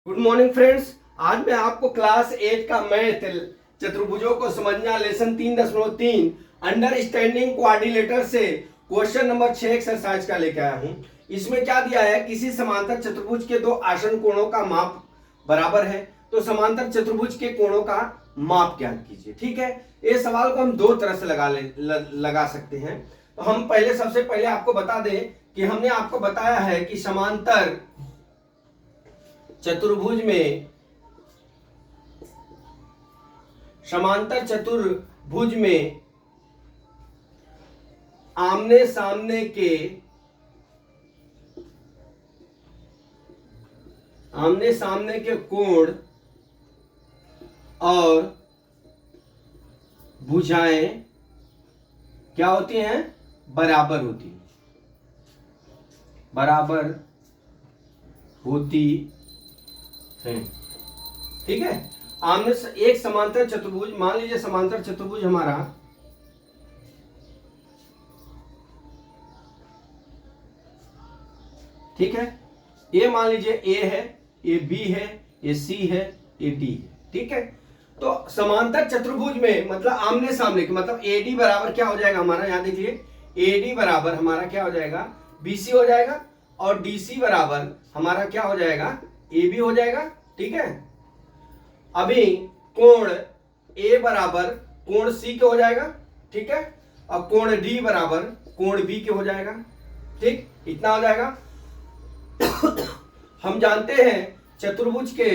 Good morning friends. आज मैं आपको क्लास 8 का मैथ चतुर्भुजों को समझना लेसन 3.3 अंडरस्टैंडिंग क्वाड्रिलेटर से क्वेश्चन नंबर 6 एक्सरसाइज का लेके आया हूं। इसमें क्या दिया है, किसी समांतर चतुर्भुज के दो आसन कोणों का माप बराबर है तो समांतर चतुर्भुज के कोणों का माप ज्ञात कीजिए। ठीक है, ये सवाल को हम दो तरह से लगा सकते हैं। तो हम सबसे पहले आपको बता दें कि हमने आपको बताया है कि समांतर चतुर्भुज में आमने सामने के कोण और भुजाएं क्या होती हैं, बराबर होती हैं। ठीक है, आमने एक समांतर चतुर्भुज, मान लीजिए समांतर चतुर्भुज हमारा ठीक है, ये मान लीजिए ए है, ये बी है, ये सी है, ये डी है। ठीक है, तो समांतर चतुर्भुज में मतलब आमने सामने के मतलब एडी बराबर क्या हो जाएगा हमारा, यहां देखिए एडी बराबर हमारा क्या हो जाएगा, बीसी हो जाएगा, और डीसी बराबर हमारा क्या हो जाएगा, एबी हो जाएगा। ठीक है, अभी कोण ए बराबर कोण सी के हो जाएगा। ठीक है, और कोण डी बराबर कोण बी के हो जाएगा। ठीक, इतना हो जाएगा। हम जानते हैं चतुर्भुज के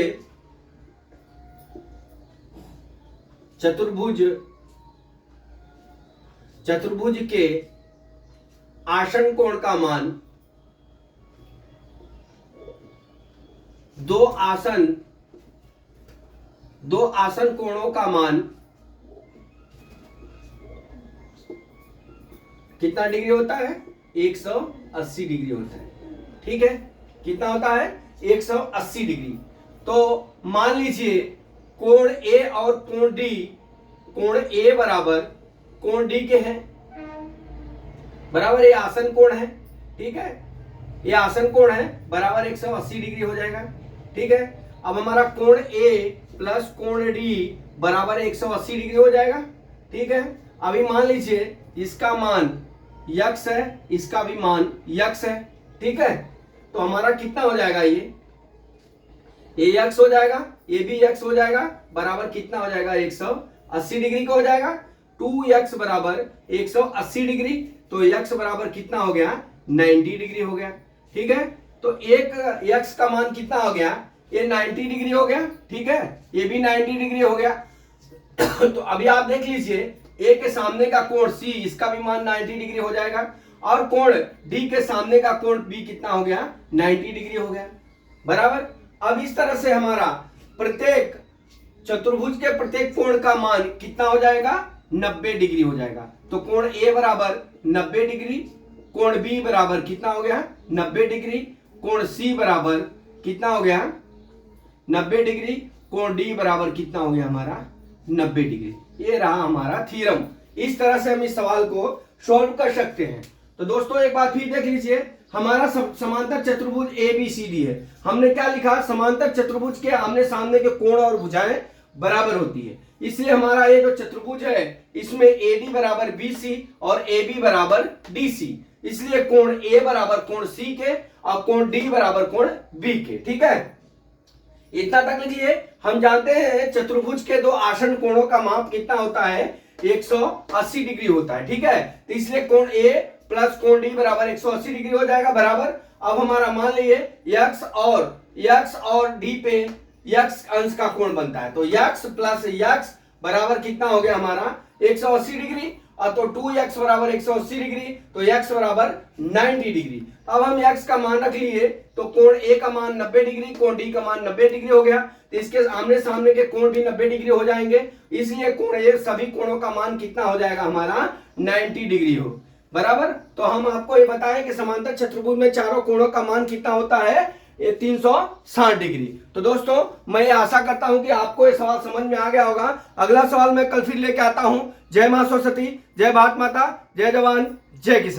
आसन कोण का मान दो आसन कोणों का मान कितना डिग्री होता है, 180 डिग्री होता है। ठीक है, कितना होता है, 180 डिग्री। तो मान लीजिए कोण ए और कोण डी, कोण ए बराबर कोण डी के हैं, बराबर ये आसन कोण है। ठीक है, ये आसन कोण है, बराबर 180 डिग्री हो जाएगा। ठीक है, अब हमारा कोण ए प्लस कोण डी बराबर 180 डिग्री हो जाएगा। ठीक है, अभी मान लीजिए इसका मान यक्स है, इसका भी मान यक्स है। ठीक है, तो हमारा कितना हो जाएगा, ये यक्स हो जाएगा, ये भी यक्स हो जाएगा, बराबर कितना हो जाएगा, 180 डिग्री का हो जाएगा। 2x बराबर 180 डिग्री, तो x बराबर कितना हो गया, 90 डिग्री हो गया। ठीक है, तो एक x का मान कितना हो गया, ये 90 डिग्री हो गया। ठीक है, ये भी 90 डिग्री हो गया। तो अभी आप देख लीजिए ए के सामने का कोण सी, इसका भी मान 90 डिग्री हो जाएगा, और कोण डी के सामने का कोण बी कितना हो गया, 90 डिग्री हो गया, बराबर। अब इस तरह से हमारा प्रत्येक चतुर्भुज के प्रत्येक कोण का मान कितना हो जाएगा, 90 डिग्री हो जाएगा। तो कोण ए बराबर 90 डिग्री, कोण बी बराबर कितना हो गया, 90 डिग्री, कोण सी बराबर कितना हो गया, 90 डिग्री, कोण डी बराबर कितना हो गया हमारा, 90 डिग्री। ये रहा हमारा थ्योरम। इस तरह से हम इस सवाल को सॉल्व कर सकते हैं। तो दोस्तों एक बार फिर देख लीजिए, हमारा समांतर चतुर्भुज ABCD है। हमने क्या लिखा, समांतर चतुर्भुज के आमने सामने के कोण और भुजाएं बराबर होती है, इसलिए हमारा ये जो चतुर्भुज है इसमें AD बराबर BC और AB बराबर DC, इसलिए कोण A बराबर कोण C के और कोण D बराबर कोण B के। ठीक है, इतना तक लिखिए। हम जानते हैं चतुर्भुज के दो आसन कोणों का माप कितना होता है, 180 डिग्री होता है। ठीक है, तो इसलिए कोण A प्लस कोण D बराबर 180 डिग्री हो जाएगा, बराबर। अब हमारा मान लीजिए यक्स और D पे यक्स अंश का कोण बनता है, तो यक्स प्लस यक्स बराबर कितना हो गया हमारा, 180 डिग्री, और तो 2x बराबर 180 डिग्री, तो x बराबर 90 डिग्री। अब हम x का मान रख लिए, तो कोण A का मान 90 डिग्री, कोण D का मान 90 डिग्री हो गया, तो इसके आमने सामने के कोण भी 90 डिग्री हो जाएंगे, इसलिए कोण A सभी कोणों का मान कितना हो जाएगा हमारा, 90 डिग्री हो, बराबर। तो हम आपको ये बताएं कि समांतर चतुर्भुज में चारों कोणों का मान कितना होता है, ये 360 डिग्री। तो दोस्तों मैं आशा करता हूं कि आपको ये सवाल समझ में आ गया होगा। अगला सवाल मैं कल फिर लेके आता हूं। जय मां सरस्वती, जय भारत माता, जय जवान, जय किसान।